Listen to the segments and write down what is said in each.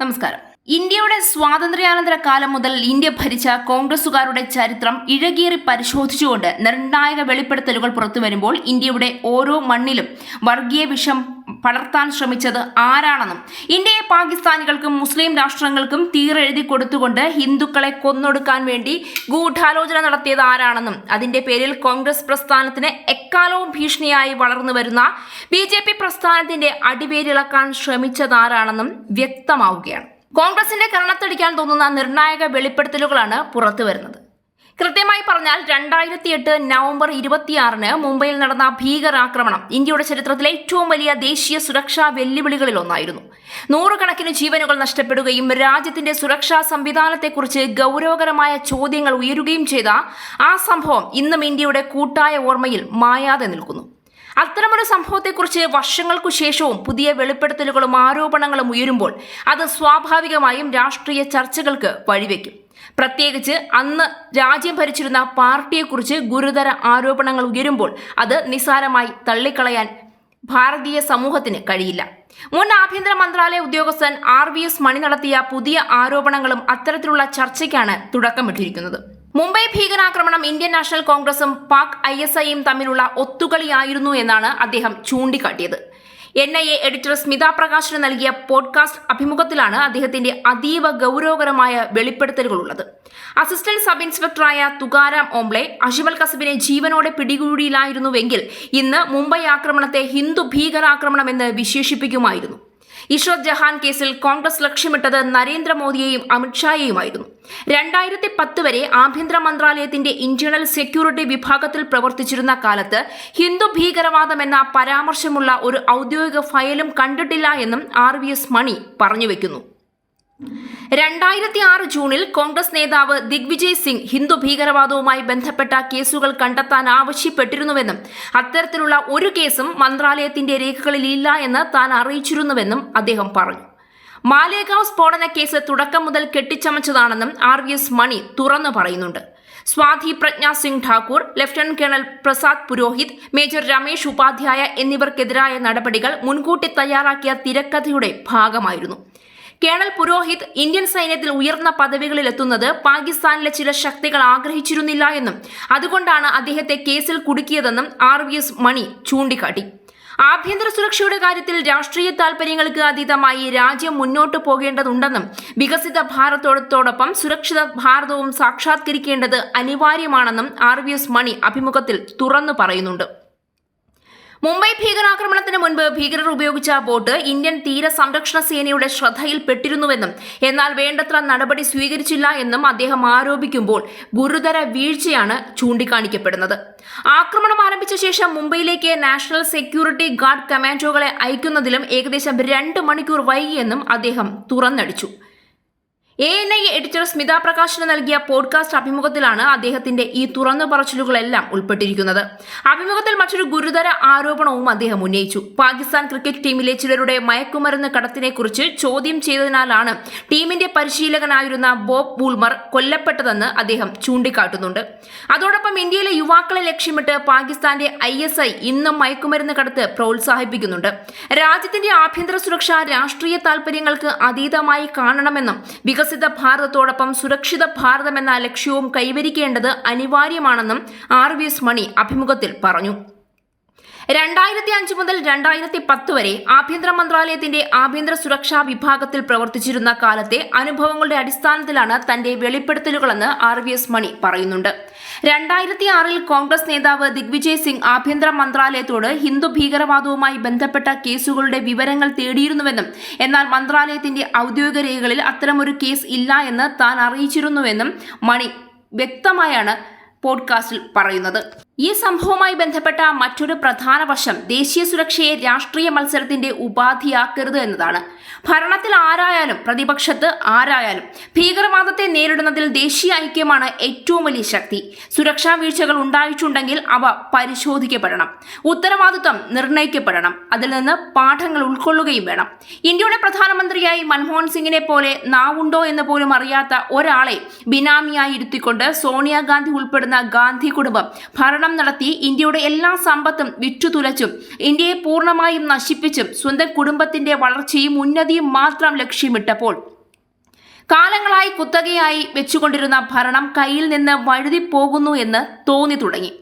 നമസ്കാരം. ഇന്ത്യയുടെ സ്വാതന്ത്ര്യാനന്തര കാലം മുതൽ ഇന്ത്യ ഭരിച്ച കോൺഗ്രസുകാരുടെ ചരിത്രം ഇഴകീറി പരിശോധിച്ചുകൊണ്ട് നിർണായക വെളിപ്പെടുത്തലുകൾ പുറത്തുവരുമ്പോൾ ഇന്ത്യയുടെ ഓരോ മണ്ണിലും വർഗീയ വിഷം പടർത്താൻ ശ്രമിച്ചത് ആരാണെന്നും ഇന്ത്യയെ പാകിസ്ഥാനികൾക്കും മുസ്ലിം രാഷ്ട്രങ്ങൾക്കും തീരെഴുതി കൊടുത്തുകൊണ്ട് ഹിന്ദുക്കളെ കൊന്നൊടുക്കാൻ വേണ്ടി ഗൂഢാലോചന നടത്തിയത് ആരാണെന്നും അതിന്റെ പേരിൽ കോൺഗ്രസ് പ്രസ്ഥാനത്തിന് എക്കാലവും ഭീഷണിയായി വളർന്നു വരുന്ന BJP പ്രസ്ഥാനത്തിന്റെ അടിവേരിളക്കാൻ ശ്രമിച്ചതാരാണെന്നും വ്യക്തമാവുകയാണ്. കോൺഗ്രസിന്റെ കരണത്തടിക്കാൻ തോന്നുന്ന നിർണായക വെളിപ്പെടുത്തലുകളാണ് പുറത്തുവരുന്നത്. കൃത്യമായി പറഞ്ഞാൽ 2008 നവംബർ 26 മുംബൈയിൽ നടന്ന ഭീകരാക്രമണം ഇന്ത്യയുടെ ചരിത്രത്തിലെ ഏറ്റവും വലിയ ദേശീയ സുരക്ഷാ വെല്ലുവിളികളിൽ ഒന്നായിരുന്നു. നൂറുകണക്കിന് ജീവനുകൾ നഷ്ടപ്പെടുകയും രാജ്യത്തിന്റെ സുരക്ഷാ സംവിധാനത്തെക്കുറിച്ച് ഗൗരവകരമായ ചോദ്യങ്ങൾ ഉയരുകയും ചെയ്ത ആ സംഭവം ഇന്നും ഇന്ത്യയുടെ കൂട്ടായ ഓർമ്മയിൽ മായാതെ നിൽക്കുന്നു. അത്തരമൊരു സംഭവത്തെക്കുറിച്ച് വർഷങ്ങൾക്കു ശേഷവും പുതിയ വെളിപ്പെടുത്തലുകളും ആരോപണങ്ങളും ഉയരുമ്പോൾ അത് സ്വാഭാവികമായും രാഷ്ട്രീയ ചർച്ചകൾക്ക് വഴിവെക്കും. പ്രത്യേകിച്ച് അന്ന് രാജ്യം ഭരിച്ചിരുന്ന പാർട്ടിയെക്കുറിച്ച് ഗുരുതര ആരോപണങ്ങൾ ഉയരുമ്പോൾ അത് നിസ്സാരമായി തള്ളിക്കളയാൻ ഭാരതീയ സമൂഹത്തിന് കഴിയില്ല. മുൻ ആഭ്യന്തര മന്ത്രാലയ ഉദ്യോഗസ്ഥൻ RVS മണി നടത്തിയ പുതിയ ആരോപണങ്ങളും അത്തരത്തിലുള്ള ചർച്ചയ്ക്കാണ് തുടക്കമിട്ടിരിക്കുന്നത്. മുംബൈ ഭീകരാക്രമണം ഇന്ത്യൻ നാഷണൽ കോൺഗ്രസും പാക് ISIയും തമ്മിലുള്ള ഒത്തുകളിയായിരുന്നു എന്നാണ് അദ്ദേഹം ചൂണ്ടിക്കാട്ടിയത്. NIA എഡിറ്റർ സ്മിത പ്രകാശിന് നൽകിയ പോഡ്കാസ്റ്റ് അഭിമുഖത്തിലാണ് അദ്ദേഹത്തിന്റെ അതീവ ഗൗരവകരമായ വെളിപ്പെടുത്തലുകളുള്ളത്. അസിസ്റ്റന്റ് സബ് ഇൻസ്പെക്ടറായ തുകാരാം ഓംബ്ലെ അജ്മൽ കസബിനെ ജീവനോടെ പിടികൂടിയില്ലായിരുന്നുവെങ്കിൽ ഇന്ന് മുംബൈ ആക്രമണത്തെ ഹിന്ദു ഭീകരാക്രമണം എന്ന് വിശേഷിപ്പിക്കുമായിരുന്നു. ഇഷ്റത് ജഹാൻ കേസിൽ കോൺഗ്രസ് ലക്ഷ്യമിട്ടത് നരേന്ദ്രമോദിയെയും അമിത്ഷായെയുമായിരുന്നു. 2010 വരെ ആഭ്യന്തര മന്ത്രാലയത്തിന്റെ ഇന്റേണൽ സെക്യൂരിറ്റി വിഭാഗത്തിൽ പ്രവർത്തിച്ചിരുന്ന കാലത്ത് ഹിന്ദു ഭീകരവാദം എന്ന പരാമർശമുള്ള ഒരു ഔദ്യോഗിക ഫയലും കണ്ടിട്ടില്ല എന്നും RVS മണി പറഞ്ഞുവെക്കുന്നു. 2006 ജൂണിൽ കോൺഗ്രസ് നേതാവ് ദിഗ്വിജയ് സിംഗ് ഹിന്ദു ഭീകരവാദവുമായി ബന്ധപ്പെട്ട കേസുകൾ കണ്ടെത്താൻ ആവശ്യപ്പെട്ടിരുന്നുവെന്നും അത്തരത്തിലുള്ള ഒരു കേസും മന്ത്രാലയത്തിന്റെ രേഖകളിൽ ഇല്ല എന്ന് താൻ അറിയിച്ചിരുന്നുവെന്നും അദ്ദേഹം പറഞ്ഞു. മാലേഗാവ് സ്ഫോടന കേസ് തുടക്കം മുതൽ കെട്ടിച്ചമച്ചതാണെന്നും RVS മണി തുറന്നു പറയുന്നുണ്ട്. Sadhvi Pragya Singh Thakur, lieutenant colonel Prasad Purohit, major Ramesh Upadhyay എന്നിവർക്കെതിരായ നടപടികൾ മുൻകൂട്ടി തയ്യാറാക്കിയ തിരക്കഥയുടെ ഭാഗമായിരുന്നു. കേണൽ പുരോഹിത് ഇന്ത്യൻ സൈന്യത്തിൽ ഉയർന്ന പദവികളിൽ എത്തുന്നത് പാകിസ്ഥാനിലെ ചില ശക്തികൾ ആഗ്രഹിച്ചിരുന്നില്ല എന്നും അതുകൊണ്ടാണ് അദ്ദേഹത്തെ കേസിൽ കുടുക്കിയതെന്നും RVS മണി ചൂണ്ടിക്കാട്ടി. ആഭ്യന്തര സുരക്ഷയുടെ കാര്യത്തിൽ രാഷ്ട്രീയ താൽപര്യങ്ങൾക്ക് അതീതമായി രാജ്യം മുന്നോട്ടു പോകേണ്ടതുണ്ടെന്നും വികസിത ഭാരതത്തോടൊപ്പം സുരക്ഷിത ഭാരതവും സാക്ഷാത്കരിക്കേണ്ടത് അനിവാര്യമാണെന്നും RVS മണി അഭിമുഖത്തിൽ തുറന്നു പറയുന്നുണ്ട്. മുംബൈ ഭീകരാക്രമണത്തിന് മുൻപ് ഭീകരർ ഉപയോഗിച്ച ബോട്ട് ഇന്ത്യൻ തീര സംരക്ഷണ സേനയുടെ ശ്രദ്ധയിൽപ്പെട്ടിരുന്നുവെന്നും എന്നാൽ വേണ്ടത്ര നടപടി സ്വീകരിച്ചില്ല എന്നും അദ്ദേഹം ആരോപിക്കുമ്പോൾ ഗുരുതര വീഴ്ചയാണ് ചൂണ്ടിക്കാണിക്കപ്പെടുന്നത്. ആക്രമണം ആരംഭിച്ച ശേഷം മുംബൈയിലേക്ക് നാഷണൽ സെക്യൂരിറ്റി ഗാർഡ് കമാൻഡോകളെ അയക്കുന്നതിലും ഏകദേശം 2 മണിക്കൂർ വൈകിയെന്നും അദ്ദേഹം തുറന്നടിച്ചു. ANI എഡിറ്റർ സ്മിത പ്രകാശിന് നൽകിയ പോഡ്കാസ്റ്റ് അഭിമുഖത്തിലാണ് അദ്ദേഹത്തിന്റെ ഈ തുറന്നു പറച്ചിലുകളെല്ലാം ഉൾപ്പെട്ടിരിക്കുന്നത്. അഭിമുഖത്തിൽ മറ്റൊരു ഗുരുതര ആരോപണവും അദ്ദേഹം ഉന്നയിച്ചു. പാകിസ്ഥാൻ ക്രിക്കറ്റ് ടീമിലെ ചിലരുടെ മയക്കുമരുന്ന് കടത്തിനെക്കുറിച്ച് ചോദ്യം ചെയ്തതിനാലാണ് ടീമിന്റെ പരിശീലകനായിരുന്ന ബോബ് വൂൾമർ കൊല്ലപ്പെട്ടതെന്ന് അദ്ദേഹം ചൂണ്ടിക്കാട്ടുന്നുണ്ട്. അതോടൊപ്പം ഇന്ത്യയിലെ യുവാക്കളെ ലക്ഷ്യമിട്ട് പാകിസ്ഥാന്റെ ISI ഇന്നും മയക്കുമരുന്ന് കടത്ത് പ്രോത്സാഹിപ്പിക്കുന്നുണ്ട്. രാജ്യത്തിന്റെ ആഭ്യന്തര സുരക്ഷ രാഷ്ട്രീയ താൽപര്യങ്ങൾക്ക് അതീതമായി കാണണമെന്നും വികസിത ഭാരതത്തോടൊപ്പം സുരക്ഷിത ഭാരതം എന്ന ലക്ഷ്യവും കൈവരിക്കേണ്ടത് അനിവാര്യമാണെന്നും RVS മണി അഭിമുഖത്തിൽ പറഞ്ഞു. 2005 മുതൽ 2010 വരെ ആഭ്യന്തര മന്ത്രാലയത്തിന്റെ ആഭ്യന്തര സുരക്ഷാ വിഭാഗത്തിൽ പ്രവർത്തിച്ചിരുന്ന കാലത്തെ അനുഭവങ്ങളുടെ അടിസ്ഥാനത്തിലാണ് തന്റെ വെളിപ്പെടുത്തലുകളെന്ന് RVS മണി പറയുന്നുണ്ട്. 2006 കോൺഗ്രസ് നേതാവ് ദിഗ്വിജയ് സിംഗ് ആഭ്യന്തര മന്ത്രാലയത്തോട് ഹിന്ദു ഭീകരവാദവുമായി ബന്ധപ്പെട്ട കേസുകളുടെ വിവരങ്ങൾ തേടിയിരുന്നുവെന്നും എന്നാൽ മന്ത്രാലയത്തിന്റെ ഔദ്യോഗിക രേഖകളിൽ അത്തരമൊരു കേസ് ഇല്ല എന്ന് താൻ അറിയിച്ചിരുന്നുവെന്നും മണി വ്യക്തമായാണ് പോഡ്കാസ്റ്റിൽ പറയുന്നത്. ഈ സംഭവവുമായി ബന്ധപ്പെട്ട മറ്റൊരു പ്രധാന വശം ദേശീയ സുരക്ഷയെ രാഷ്ട്രീയ മത്സരത്തിന്റെ ഉപാധിയാക്കരുത് എന്നതാണ്. ഭരണത്തിൽ ആരായാലും പ്രതിപക്ഷത്ത് ആരായാലും ഭീകരവാദത്തെ നേരിടുന്നതിൽ ദേശീയ ഐക്യമാണ് ഏറ്റവും വലിയ ശക്തി. സുരക്ഷാ വീഴ്ചകൾ ഉണ്ടായിട്ടുണ്ടെങ്കിൽ അവ പരിശോധിക്കപ്പെടണം, ഉത്തരവാദിത്വം നിർണയിക്കപ്പെടണം, അതിൽ നിന്ന് പാഠങ്ങൾ ഉൾക്കൊള്ളുകയും വേണം. ഇന്ത്യയുടെ പ്രധാനമന്ത്രിയായി മൻമോഹൻ സിംഗിനെ പോലെ നാവുണ്ടോ എന്ന് പോലും അറിയാത്ത ഒരാളെ ബിനാമിയായി ഇരുത്തിക്കൊണ്ട് സോണിയാഗാന്ധി ഉൾപ്പെടുന്ന ഗാന്ധി കുടുംബം ഭരണ ഭരണം നടത്തി ഇന്ത്യയുടെ എല്ലാ സമ്പത്തും വിറ്റുതുലച്ചും ഇന്ത്യയെ പൂർണ്ണമായും നശിപ്പിച്ചും സ്വന്തം കുടുംബത്തിന്റെ വളർച്ചയും ഉന്നതിയും മാത്രം ലക്ഷ്യമിട്ടപ്പോൾ കാലങ്ങളായി കുത്തകയായി വെച്ചുകൊണ്ടിരുന്ന ഭരണം കയ്യിൽ നിന്ന് വഴുതിപ്പോകുന്നു എന്ന് തോന്നി തുടങ്ങി.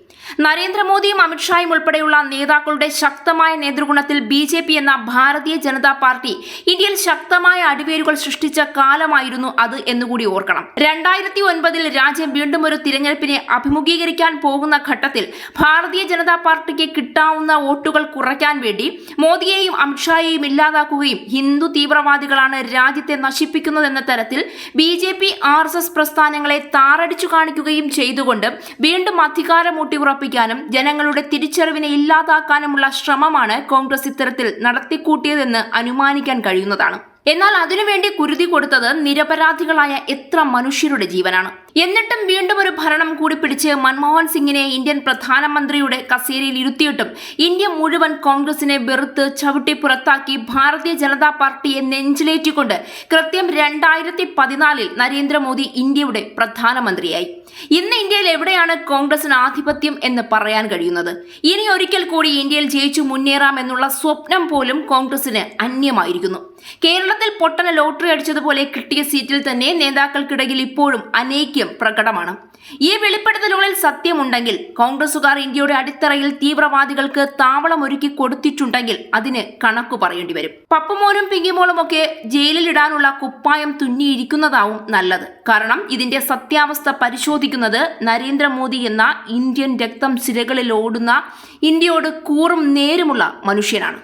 നരേന്ദ്രമോദിയും അമിത്ഷായും ഉൾപ്പെടെയുള്ള നേതാക്കളുടെ ശക്തമായ നേതൃഗുണത്തിൽ BJP എന്ന ഭാരതീയ ജനതാ പാർട്ടി ഇന്ത്യയിൽ ശക്തമായ അടിവേരുകൾ സൃഷ്ടിച്ച കാലമായിരുന്നു അത് എന്നുകൂടി ഓർക്കണം. 2009 രാജ്യം വീണ്ടും ഒരു തിരഞ്ഞെടുപ്പിനെ അഭിമുഖീകരിക്കാൻ പോകുന്ന ഘട്ടത്തിൽ ഭാരതീയ ജനതാ പാർട്ടിക്ക് കിട്ടാവുന്ന വോട്ടുകൾ കുറയ്ക്കാൻ വേണ്ടി മോദിയെയും അമിത്ഷായെയും ഇല്ലാതാക്കുകയും ഹിന്ദു തീവ്രവാദികളാണ് രാജ്യത്തെ നശിപ്പിക്കുന്നതെന്ന തരത്തിൽ BJP RSS പ്രസ്ഥാനങ്ങളെ താറടിച്ചു കാണിക്കുകയും ചെയ്തുകൊണ്ട് വീണ്ടും അധികാരം ഊട്ടിയുറപ്പിക്കാനും ജനങ്ങളുടെ തിരിച്ചറിവിനെ ഇല്ലാതാക്കാനുമുള്ള ശ്രമമാണ് കോൺഗ്രസ് ഇത്തരത്തിൽ നടത്തിക്കൂട്ടിയതെന്ന് അനുമാനിക്കാൻ കഴിയുന്നതാണ്. എന്നാൽ അതിനുവേണ്ടി കുരുതി കൊടുത്തത് നിരപരാധികളായ എത്ര മനുഷ്യരുടെ ജീവനാണ്. എന്നിട്ടും വീണ്ടും ഒരു ഭരണം കൂടി പിടിച്ച് മൻമോഹൻ സിംഗിനെ ഇന്ത്യൻ പ്രധാനമന്ത്രിയുടെ കസേരയിൽ ഇരുത്തിയിട്ടും ഇന്ത്യ മുഴുവൻ കോൺഗ്രസിനെ വെറുത്ത് ചവിട്ടി പുറത്താക്കി ഭാരതീയ ജനതാ പാർട്ടിയെ നെഞ്ചിലേറ്റിക്കൊണ്ട് കൃത്യം 2014 നരേന്ദ്രമോദി ഇന്ത്യയുടെ പ്രധാനമന്ത്രിയായി. ഇന്ന് ഇന്ത്യയിൽ എവിടെയാണ് കോൺഗ്രസിന് ആധിപത്യം എന്ന് പറയാൻ കഴിയുന്നത്? ഇനി ഒരിക്കൽ കൂടി ഇന്ത്യയിൽ ജയിച്ചു മുന്നേറാമെന്നുള്ള സ്വപ്നം പോലും കോൺഗ്രസിന് അന്യമായിരിക്കുന്നു. കേരളത്തിൽ പൊട്ടന ലോട്ടറി അടിച്ചതുപോലെ കിട്ടിയ സീറ്റിൽ തന്നെ നേതാക്കൾക്കിടയിൽ ഇപ്പോഴും അനൈക്യം പ്രകടമാണ്. ഈ വെളിപ്പെടുത്തലുകളിൽ സത്യമുണ്ടെങ്കിൽ കോൺഗ്രസുകാർ ഇന്ത്യയുടെ അടിത്തറയിൽ തീവ്രവാദികൾക്ക് താവളം ഒരുക്കി കൊടുത്തിട്ടുണ്ടെങ്കിൽ അതിന് കണക്കു പറയേണ്ടി വരും. പപ്പുമോനും പിങ്കിമോളും ഒക്കെ ജയിലിലിടാനുള്ള കുപ്പായം തുന്നിയിരിക്കുന്നതാവും നല്ലത്. കാരണം ഇതിന്റെ സത്യാവസ്ഥ പരിശോധിക്കുന്നത് നരേന്ദ്രമോദി എന്ന ഇന്ത്യൻ രക്തം സിരകളിൽ ഓടുന്ന ഇന്ത്യയോട് കൂറും നേരുമുള്ള മനുഷ്യനാണ്.